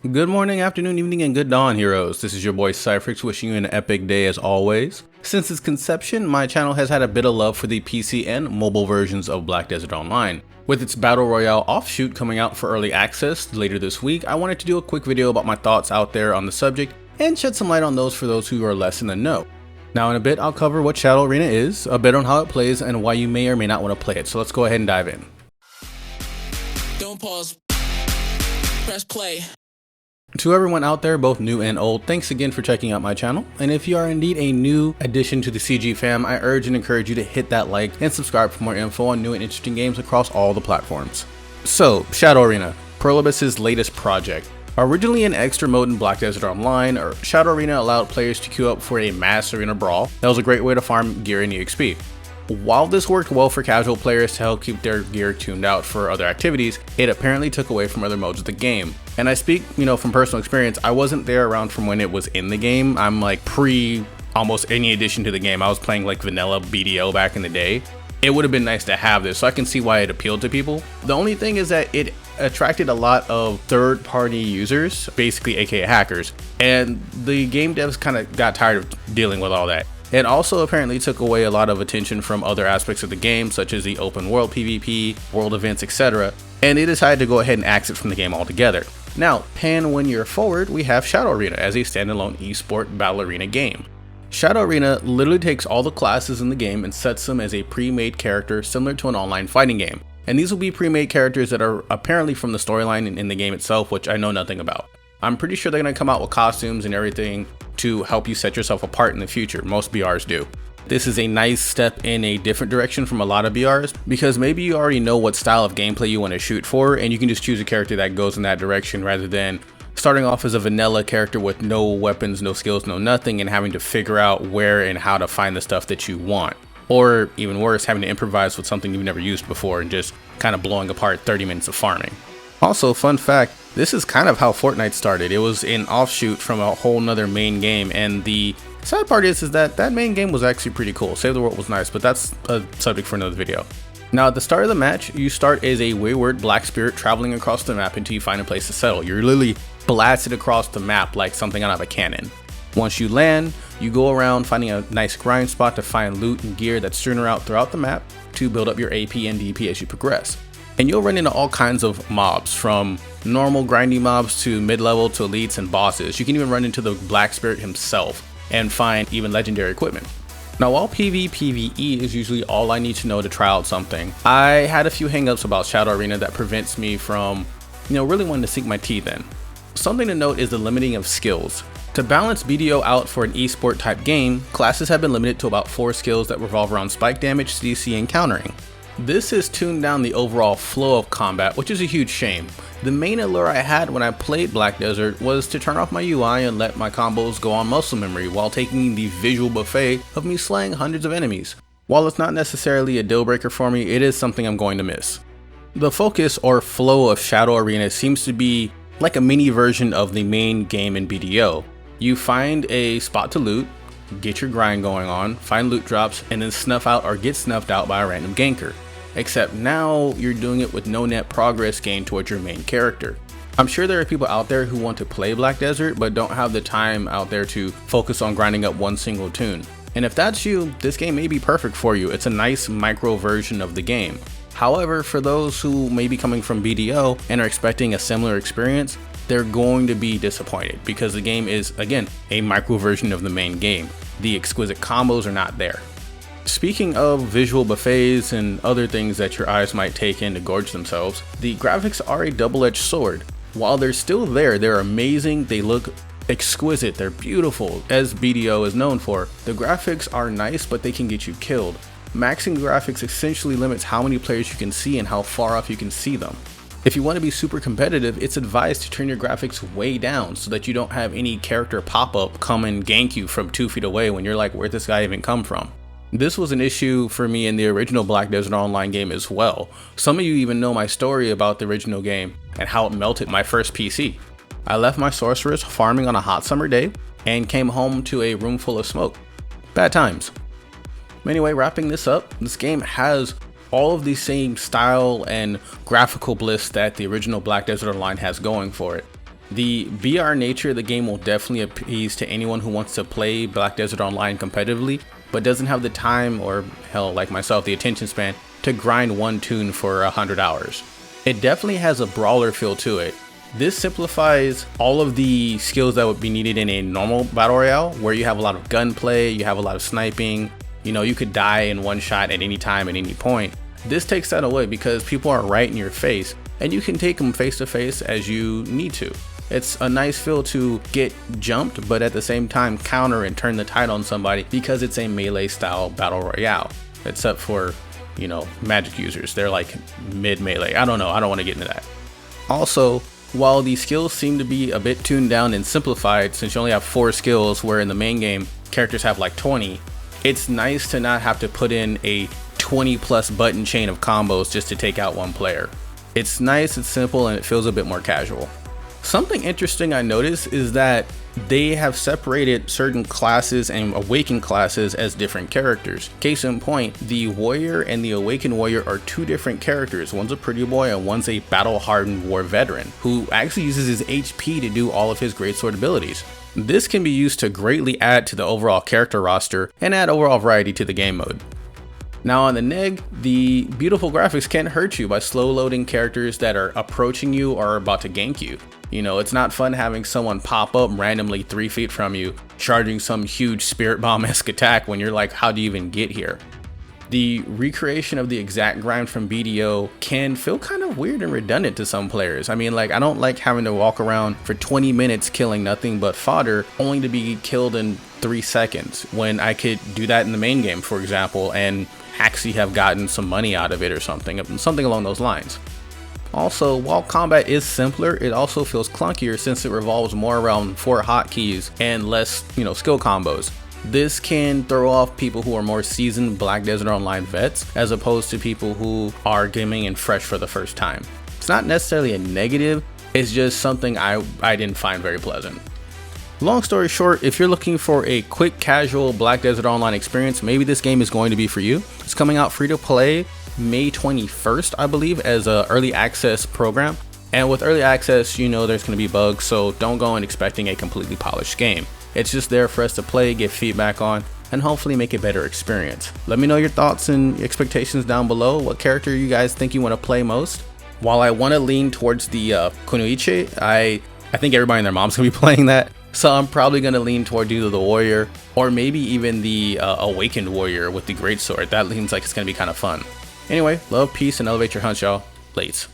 Good morning, afternoon, evening, and good dawn, heroes. This is your boy Cyphrix wishing you an epic day as always. Since its conception, my channel has had a bit of love for the PC and mobile versions of Black Desert Online. With its Battle Royale offshoot coming out for early access later this week, I wanted to do a quick video about my thoughts out there on the subject and shed some light on those for those who are less in the know. Now in a bit, I'll cover what Shadow Arena is, a bit on how it plays, and why you may or may not want to play it. So let's go ahead and dive in. Don't pause. Press play. To everyone out there, both new and old, thanks again for checking out my channel. And if you are indeed a new addition to the CG fam, I urge and encourage you to hit that like and subscribe for more info on new and interesting games across all the platforms. So, Shadow Arena, Prolibus's latest project. Originally an extra mode in Black Desert Online, Shadow Arena allowed players to queue up for a mass arena brawl. That was a great way to farm gear and EXP. While this worked well for casual players to help keep their gear tuned out for other activities, it apparently took away from other modes of the game. And I speak, from personal experience. I wasn't there around from when it was in the game. I'm like pre almost any addition to the game. I was playing like vanilla BDO back in the day. It would have been nice to have this, so I can see why it appealed to people. The only thing is that it attracted a lot of third-party users, basically aka hackers, and the game devs kind of got tired of dealing with all that. It also apparently took away a lot of attention from other aspects of the game, such as the open world PvP, world events, etc., and they decided to go ahead and axe it from the game altogether. Now, pan 1 year forward, we have Shadow Arena as a standalone esport battle arena game. Shadow Arena literally takes all the classes in the game and sets them as a pre-made character similar to an online fighting game. And these will be pre-made characters that are apparently from the storyline in the game itself, which I know nothing about. I'm pretty sure they're going to come out with costumes and everything to help you set yourself apart in the future. Most BRs do. This is a nice step in a different direction from a lot of BRs, because maybe you already know what style of gameplay you want to shoot for, and you can just choose a character that goes in that direction rather than starting off as a vanilla character with no weapons, no skills, no nothing, and having to figure out where and how to find the stuff that you want. Or even worse, having to improvise with something you've never used before and just kind of blowing apart 30 minutes of farming. Also, fun fact, this is kind of how Fortnite started. It was an offshoot from a whole nother main game, and the sad part is that main game was actually pretty cool. Save the World was nice, but that's a subject for another video. Now at the start of the match, you start as a wayward black spirit traveling across the map until you find a place to settle. You're literally blasted across the map like something out of a cannon. Once you land, you go around finding a nice grind spot to find loot and gear that's strewn out throughout the map to build up your AP and DP as you progress. And you'll run into all kinds of mobs, from normal grinding mobs to mid-level to elites and bosses. You can even run into the Black Spirit himself and find even legendary equipment. Now while PvE is usually all I need to know to try out something, I had a few hangups about Shadow Arena that prevents me from, really wanting to sink my teeth in. Something to note is the limiting of skills. To balance BDO out for an esport type game, classes have been limited to about 4 skills that revolve around spike damage, CC, and countering. This has tuned down the overall flow of combat, which is a huge shame. The main allure I had when I played Black Desert was to turn off my UI and let my combos go on muscle memory while taking the visual buffet of me slaying hundreds of enemies. While it's not necessarily a deal breaker for me, it is something I'm going to miss. The focus or flow of Shadow Arena seems to be like a mini version of the main game in BDO. You find a spot to loot, get your grind going on, find loot drops, and then snuff out or get snuffed out by a random ganker. Except now you're doing it with no net progress gained towards your main character. I'm sure there are people out there who want to play Black Desert but don't have the time out there to focus on grinding up one single tune. And if that's you, this game may be perfect for you. It's a nice micro version of the game. However, for those who may be coming from BDO and are expecting a similar experience, they're going to be disappointed because the game is, again, a micro version of the main game. The exquisite combos are not there. Speaking of visual buffets and other things that your eyes might take in to gorge themselves, the graphics are a double-edged sword. While they're still there, they're amazing, they look exquisite, they're beautiful, as BDO is known for. The graphics are nice, but they can get you killed. Maxing graphics essentially limits how many players you can see and how far off you can see them. If you want to be super competitive, it's advised to turn your graphics way down so that you don't have any character pop-up come and gank you from 2 feet away when you're like, where'd this guy even come from? This was an issue for me in the original Black Desert Online game as well. Some of you even know my story about the original game and how it melted my first PC. I left my sorceress farming on a hot summer day and came home to a room full of smoke. Bad times. Anyway, wrapping this up, this game has all of the same style and graphical bliss that the original Black Desert Online has going for it. The BR nature of the game will definitely appease to anyone who wants to play Black Desert Online competitively, but doesn't have the time, or hell, like myself, the attention span, to grind one tune for 100 hours. It definitely has a brawler feel to it. This simplifies all of the skills that would be needed in a normal Battle Royale, where you have a lot of gunplay, you have a lot of sniping, you could die in one shot at any time, at any point. This takes that away because people are right in your face, and you can take them face to face as you need to. It's a nice feel to get jumped, but at the same time counter and turn the tide on somebody because it's a melee style Battle Royale. Except for, magic users. They're like mid melee. I don't know. I don't want to get into that. Also, while the skills seem to be a bit tuned down and simplified, since you only have 4 skills, where in the main game characters have like 20, it's nice to not have to put in a 20+ button chain of combos just to take out one player. It's nice, it's simple, and it feels a bit more casual. Something interesting I noticed is that they have separated certain classes and awakened classes as different characters. Case in point, the warrior and the awakened warrior are 2 different characters. One's a pretty boy and one's a battle hardened war veteran who actually uses his HP to do all of his greatsword abilities. This can be used to greatly add to the overall character roster and add overall variety to the game mode. Now on the neg, the beautiful graphics can't hurt you by slow loading characters that are approaching you or are about to gank you. It's not fun having someone pop up randomly 3 feet from you, charging some huge spirit bomb-esque attack when you're like, how do you even get here? The recreation of the exact grind from BDO can feel kind of weird and redundant to some players. I don't like having to walk around for 20 minutes killing nothing but fodder only to be killed in 3 seconds when I could do that in the main game, for example, and actually have gotten some money out of it or something along those lines. Also, while combat is simpler, it also feels clunkier since it revolves more around 4 hotkeys and less, skill combos. This can throw off people who are more seasoned Black Desert Online vets as opposed to people who are gaming and fresh for the first time. It's not necessarily a negative, it's just something I didn't find very pleasant. Long story short, if you're looking for a quick casual Black Desert Online experience, maybe this game is going to be for you. It's coming out free to play May 21st, I believe, as an early access program. And with early access, there's going to be bugs, so don't go in expecting a completely polished game. It's just there for us to play, get feedback on, and hopefully make a better experience. Let me know your thoughts and expectations down below. What character you guys think you want to play most? While I want to lean towards the Kunoichi, I think everybody and their mom's going to be playing that. So I'm probably going to lean toward either the warrior or maybe even the awakened warrior with the greatsword. That seems like it's going to be kind of fun. Anyway, love, peace, and elevate your hunch, y'all. Lates.